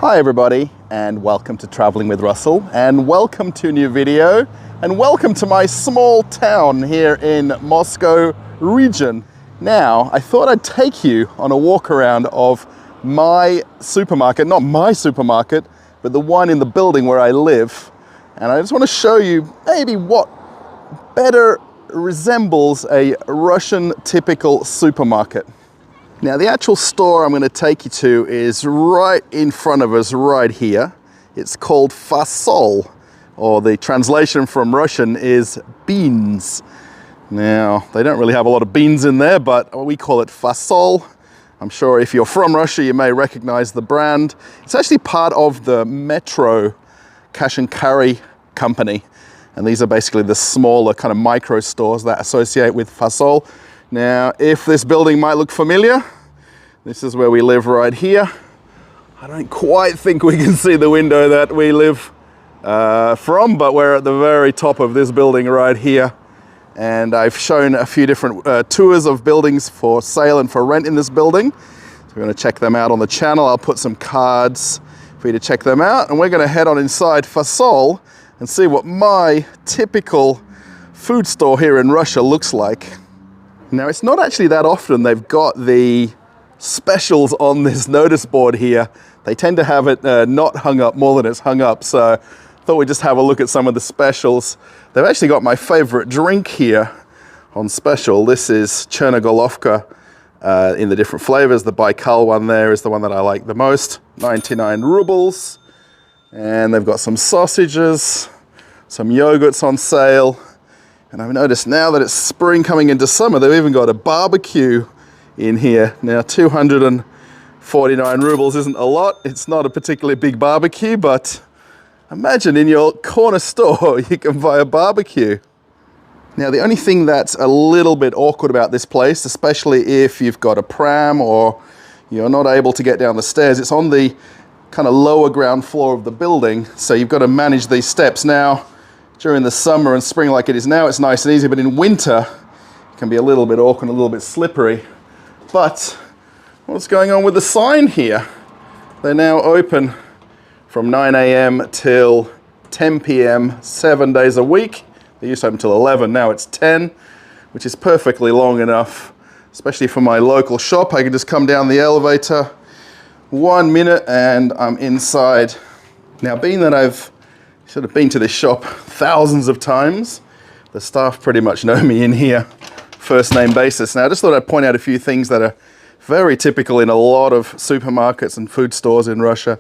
Hi everybody, and welcome to Traveling with Russell, and welcome to a new video, and welcome to my small town here in Moscow region. Now, I thought I'd take you on a walk around of my supermarket, not my supermarket, but the one in the building where I live. And I just want to show you maybe what better resembles a Russian typical supermarket. Now, the actual store I'm going to take you to is right in front of us, right here. It's called Fasol, or the translation from Russian is beans. Now, they don't really have a lot of beans in there, but we call it Fasol. I'm sure if you're from Russia, you may recognize the brand. It's actually part of the Metro cash and carry company. And these are basically the smaller kind of micro stores that associate with Fasol. Now, if this building might look familiar, this is where we live right here. I don't quite think we can see the window that we live from, but we're at the very top of this building right here. And I've shown a few different tours of buildings for sale and for rent in this building. So we're going to check them out on the channel. I'll put some cards for you to check them out. And we're going to head on inside Fasol and see what my typical food store here in Russia looks like. Now, it's not actually that often they've got the specials on this notice board here. They tend to have it not hung up more than it's hung up, so I thought we'd just have a look at some of the specials. They've actually got my favorite drink here on special. This is Chernogolovka in the different flavors. The Baikal one there is the one that I like the most. 99 rubles. And they've got some sausages, some yogurts on sale. And I've noticed now that it's spring coming into summer, they've even got a barbecue in here. Now, 249 rubles isn't a lot. It's not a particularly big barbecue, but imagine in your corner store, you can buy a barbecue. Now, the only thing that's a little bit awkward about this place, especially if you've got a pram or you're not able to get down the stairs, it's on the kind of lower ground floor of the building. So you've got to manage these steps. Now, during the summer and spring like it is now, it's nice and easy, but in winter, it can be a little bit awkward, a little bit slippery. But what's going on with the sign here? They're now open from 9 a.m. till 10 p.m. 7 days a week. They used to open till 11, now it's 10, which is perfectly long enough, especially for my local shop. I can just come down the elevator, 1 minute, and I'm inside. Now, being that I've sort of been to this shop thousands of times, the staff pretty much know me in here, first name basis. Now, I just thought I'd point out a few things that are very typical in a lot of supermarkets and food stores in Russia.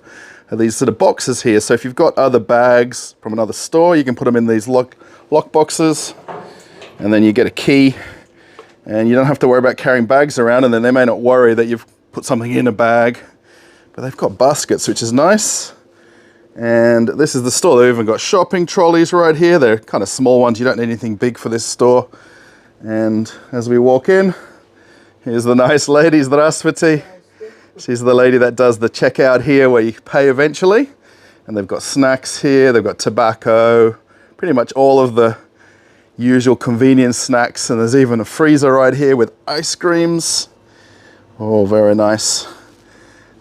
Are these sort of boxes here. So if you've got other bags from another store, you can put them in these lock boxes, and then you get a key, and you don't have to worry about carrying bags around, and then they may not worry that you've put something in a bag. But they've got baskets, which is nice. And this is the store. They've even got shopping trolleys right here. They're kind of small ones. You don't need anything big for this store. And as we walk in, here's the nice lady, Здравствуйте. She's the lady that does the checkout here where you pay eventually. And they've got snacks here. They've got tobacco, pretty much all of the usual convenience snacks. And there's even a freezer right here with ice creams. Oh, very nice.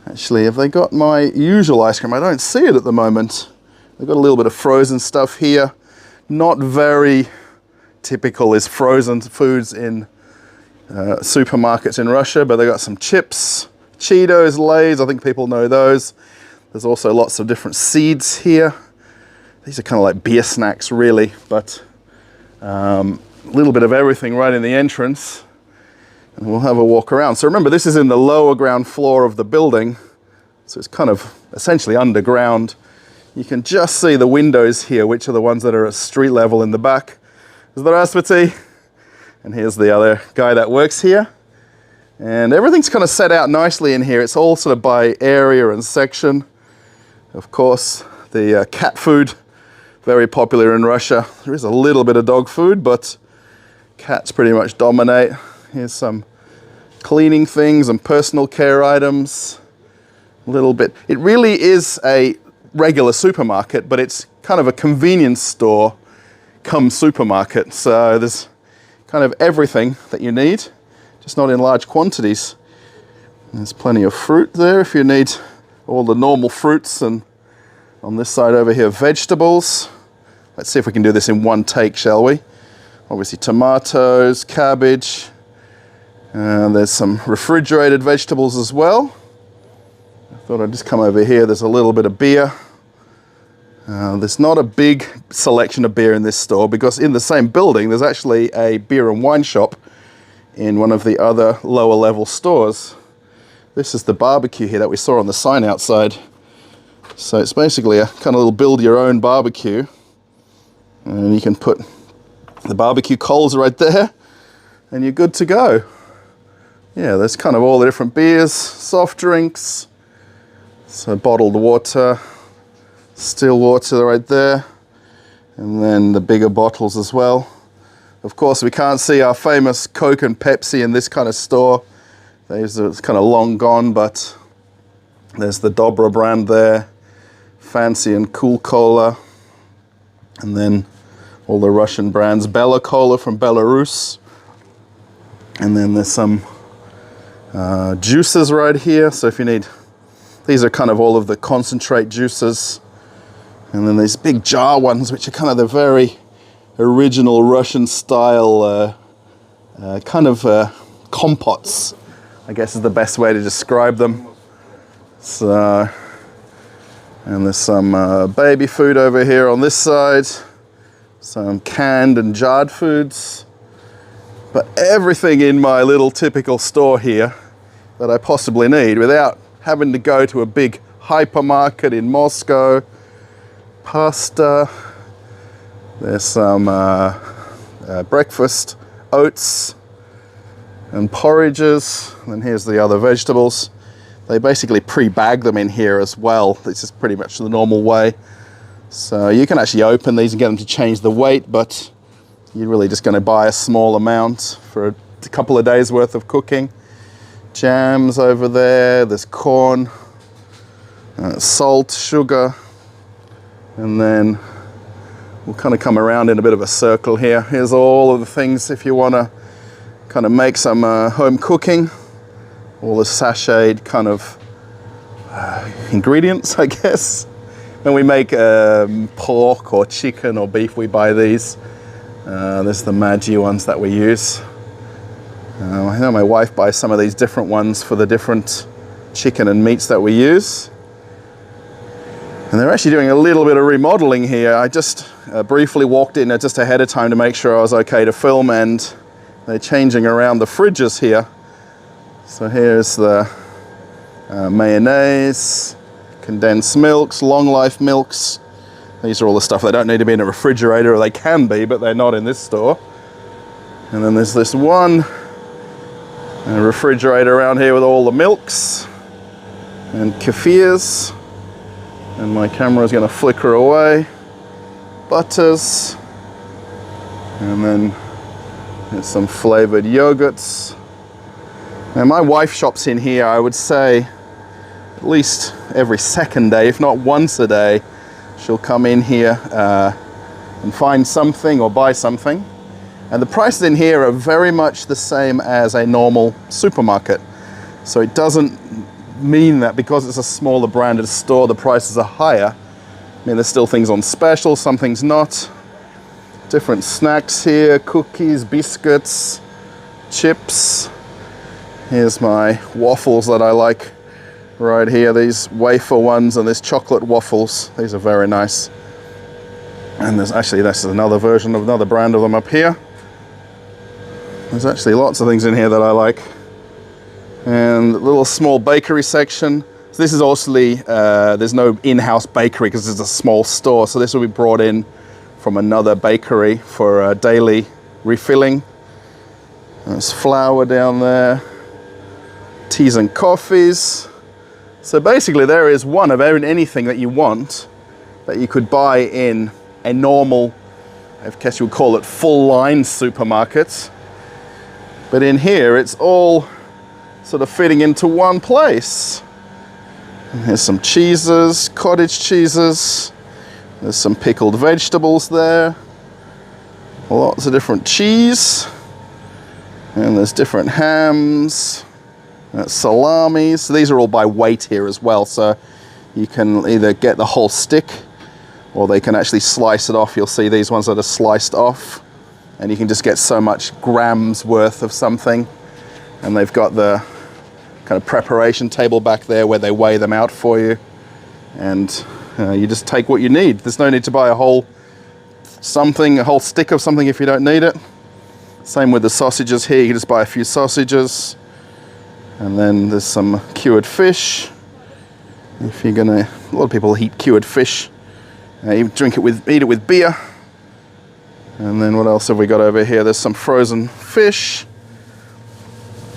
Actually, have they got my usual ice cream? I don't see it at the moment. They've got a little bit of frozen stuff here. Not very typical is frozen foods in supermarkets in Russia, but they got some chips, Cheetos, Lay's. I think people know those. There's also lots of different seeds here. These are kind of like beer snacks, really, but a little bit of everything right in the entrance. And we'll have a walk around. So remember, this is in the lower ground floor of the building. So it's kind of essentially underground. You can just see the windows here, which are the ones that are at street level in the back. Здравствуйте. And here's the other guy that works here. And everything's kind of set out nicely in here. It's all sort of by area and section. Of course, the cat food, very popular in Russia. There is a little bit of dog food, but cats pretty much dominate. Here's some cleaning things and personal care items. A little bit. It really is a regular supermarket, but it's kind of a convenience store come supermarket. So there's kind of everything that you need, just not in large quantities. There's plenty of fruit there if you need all the normal fruits, and on this side over here, vegetables. Let's see if we can do this in one take, shall we? Obviously tomatoes, cabbage, and there's some refrigerated vegetables as well. I thought I'd just come over here. There's a little bit of beer. There's not a big selection of beer in this store because in the same building there's actually a beer and wine shop in one of the other lower level stores. This is the barbecue here that we saw on the sign outside. So it's basically a kind of little build your own barbecue, and you can put the barbecue coals right there and you're good to go. Yeah, there's kind of all the different beers, soft drinks, so bottled water, still water right there, and then the bigger bottles as well. Of course, we can't see our famous Coke and Pepsi in this kind of store. These are kind of long gone, but there's the Dobra brand there, Fancy and Cool Cola, and then all the Russian brands, Bela Cola from Belarus, and then there's some juices right here. So if you need, these are kind of all of the concentrate juices, and then these big jar ones, which are kind of the very original Russian style kind of compotes, I guess is the best way to describe them. So, and there's some baby food over here on this side, some canned and jarred foods, but everything in my little typical store here that I possibly need without having to go to a big hypermarket in Moscow. Pasta, there's some breakfast oats and porridges, and here's the other vegetables. They basically pre-bag them in here as well. This is pretty much the normal way. So you can actually open these and get them to change the weight, but you're really just going to buy a small amount for a couple of days worth of cooking. Jams over there, there's corn, salt, sugar, and then we'll kind of come around in a bit of a circle here. Here's all of the things if you want to kind of make some home cooking. All the sachet kind of ingredients, I guess. When we make pork or chicken or beef, we buy these. There's the Maggi ones that we use. I know my wife buys some of these different ones for the different chicken and meats that we use. And they're actually doing a little bit of remodeling here. I just briefly walked in just ahead of time to make sure I was okay to film, and they're changing around the fridges here. So here's the mayonnaise, condensed milks, long life milks. These are all the stuff that don't need to be in a refrigerator, or they can be, but they're not in this store. And then there's this one refrigerator around here with all the milks and kefirs. And my camera is going to flicker away. Butters. And then there's some flavored yogurts. Now my wife shops in here, I would say, at least every second day, if not once a day. She'll come in here and find something or buy something. And the prices in here are very much the same as a normal supermarket. So it doesn't mean that because it's a smaller branded store, the prices are higher. I mean, there's still things on special, some things not. Different snacks here, cookies, biscuits, chips. Here's my waffles that I like right here, these wafer ones and these chocolate waffles. These are very nice. And there's actually, this is another version of another brand of them up here. There's actually lots of things in here that I like. And a little small bakery section. So this is also, there's no in-house bakery because it's a small store. So this will be brought in from another bakery for daily refilling. There's flour down there. Teas and coffees. So basically there is one of anything that you want that you could buy in a normal, I guess you would call it full line supermarket. But in here it's all sort of fitting into one place. And here's some cheeses, cottage cheeses. There's some pickled vegetables there. Lots of different cheese. And there's different hams. Salamis. So these are all by weight here as well. So You can either get the whole stick, or they can actually slice it off. You'll see these ones that are sliced off, and you can just get so much grams worth of something. And they've got the kind of preparation table back there where they weigh them out for you, and you just take what you need. There's no need to buy a whole stick of something if you don't need it. Same with the sausages here. You can just buy a few sausages, and then there's some cured fish. If you're gonna, a lot of people eat cured fish. You eat it with beer. And then what else have we got over here? There's some frozen fish.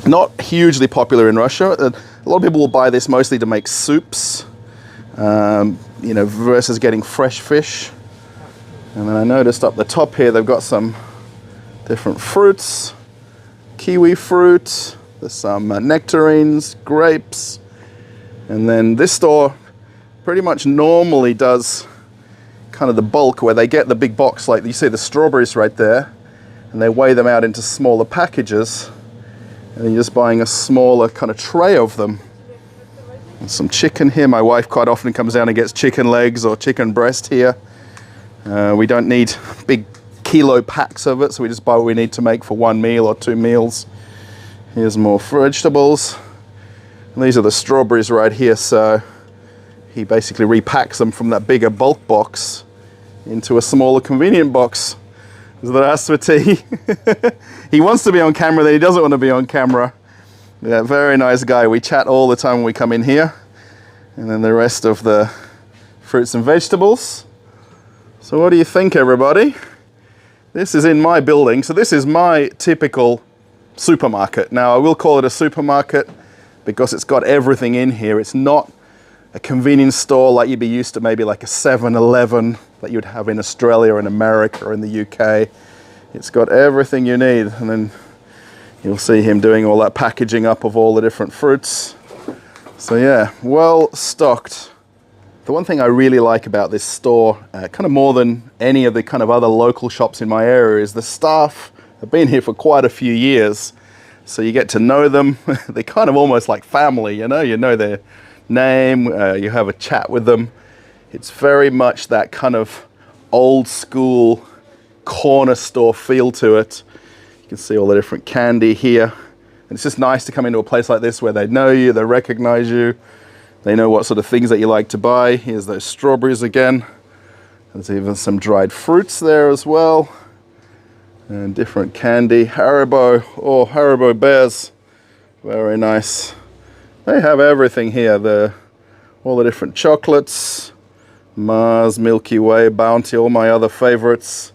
Not hugely popular in Russia. A lot of people will buy this mostly to make soups, you know, versus getting fresh fish. And then I noticed up the top here, they've got some different fruits, kiwi fruit, there's some nectarines, grapes. And then this store pretty much normally does kind of the bulk, where they get the big box, like you see the strawberries right there, and they weigh them out into smaller packages, and you're just buying a smaller kind of tray of them. And some chicken here. My wife quite often comes down and gets chicken legs or chicken breast here. We don't need big kilo packs of it, so we just buy what we need to make for 1 meal or 2 meals. Here's more vegetables. And these are the strawberries right here, so he basically repacks them from that bigger bulk box into a smaller convenient box. Здравствуйте. He wants to be on camera, then he doesn't want to be on camera. Yeah, very nice guy. We chat all the time when we come in here. And then the rest of the fruits and vegetables. So what do you think, everybody? This is in my building, so this is my typical supermarket. Now, I will call it a supermarket because it's got everything in here. It's not a convenience store like you'd be used to, maybe like a 7-Eleven that you'd have in Australia or in America or in the UK. It's got everything you need. And then you'll see him doing all that packaging up of all the different fruits. So yeah, well stocked. The one thing I really like about this store, kind of more than any of the kind of other local shops in my area, is the staff have been here for quite a few years. So you get to know them. They're kind of almost like family, you know their name, you have a chat with them. It's very much that kind of old school corner store feel to it. You can see all the different candy here. And it's just nice to come into a place like this where they know you, they recognize you, they know what sort of things that you like to buy. Here's those strawberries again. There's even some dried fruits there as well. And different candy. Haribo, oh, Haribo bears. Very nice. They have everything here. All the different chocolates, Mars, Milky Way, Bounty, all my other favorites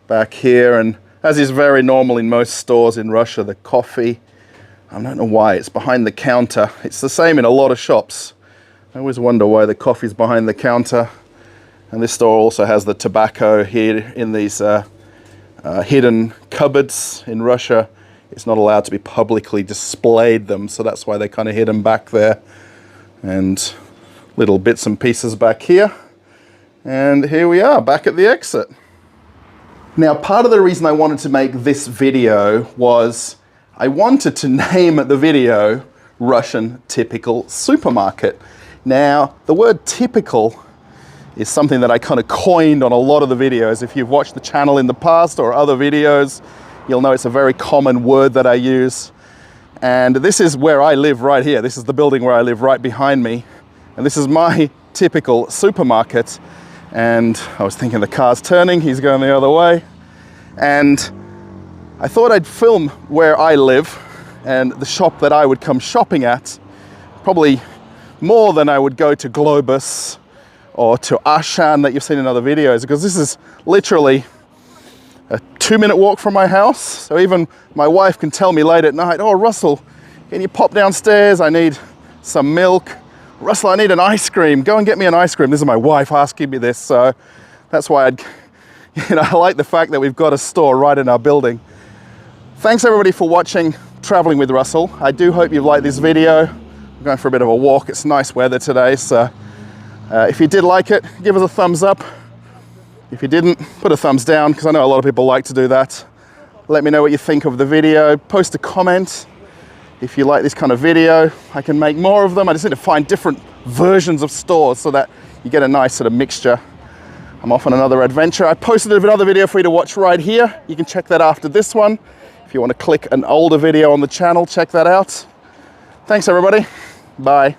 back here. And as is very normal in most stores in Russia, the coffee, I don't know why, it's behind the counter. It's the same in a lot of shops. I always wonder why the coffee's behind the counter. And this store also has the tobacco here in these hidden cupboards. In Russia, it's not allowed to be publicly displayed them, so that's why they kind of hid them back there. And little bits and pieces back here. And here we are, back at the exit. Now, part of the reason I wanted to make this video was I wanted to name the video Russian Typical Supermarket. Now, the word typical is something that I kind of coined on a lot of the videos. If you've watched the channel in the past or other videos, you'll know it's a very common word that I use. And this is where I live right here. This is the building where I live right behind me. And this is my typical supermarket. And I was thinking the car's turning, he's going the other way. And I thought I'd film where I live and the shop that I would come shopping at, probably more than I would go to Globus or to Ashan that you've seen in other videos, because this is literally a 2-minute walk from my house. So even my wife can tell me late at night, oh, Russell, can you pop downstairs? I need some milk. Russell, I need an ice cream. Go and get me an ice cream. This is my wife asking me this, so that's why I like the fact that we've got a store right in our building. Thanks everybody for watching Traveling with Russell. I do hope you've liked this video. I'm going for a bit of a walk. It's nice weather today, so if you did like it, give us a thumbs up. If you didn't, put a thumbs down, because I know a lot of people like to do that. Let me know what you think of the video. Post a comment. If you like this kind of video, I can make more of them. I just need to find different versions of stores so that you get a nice sort of mixture. I'm off on another adventure. I posted another video for you to watch right here. You can check that after this one. If you want to click an older video on the channel, check that out. Thanks everybody. Bye.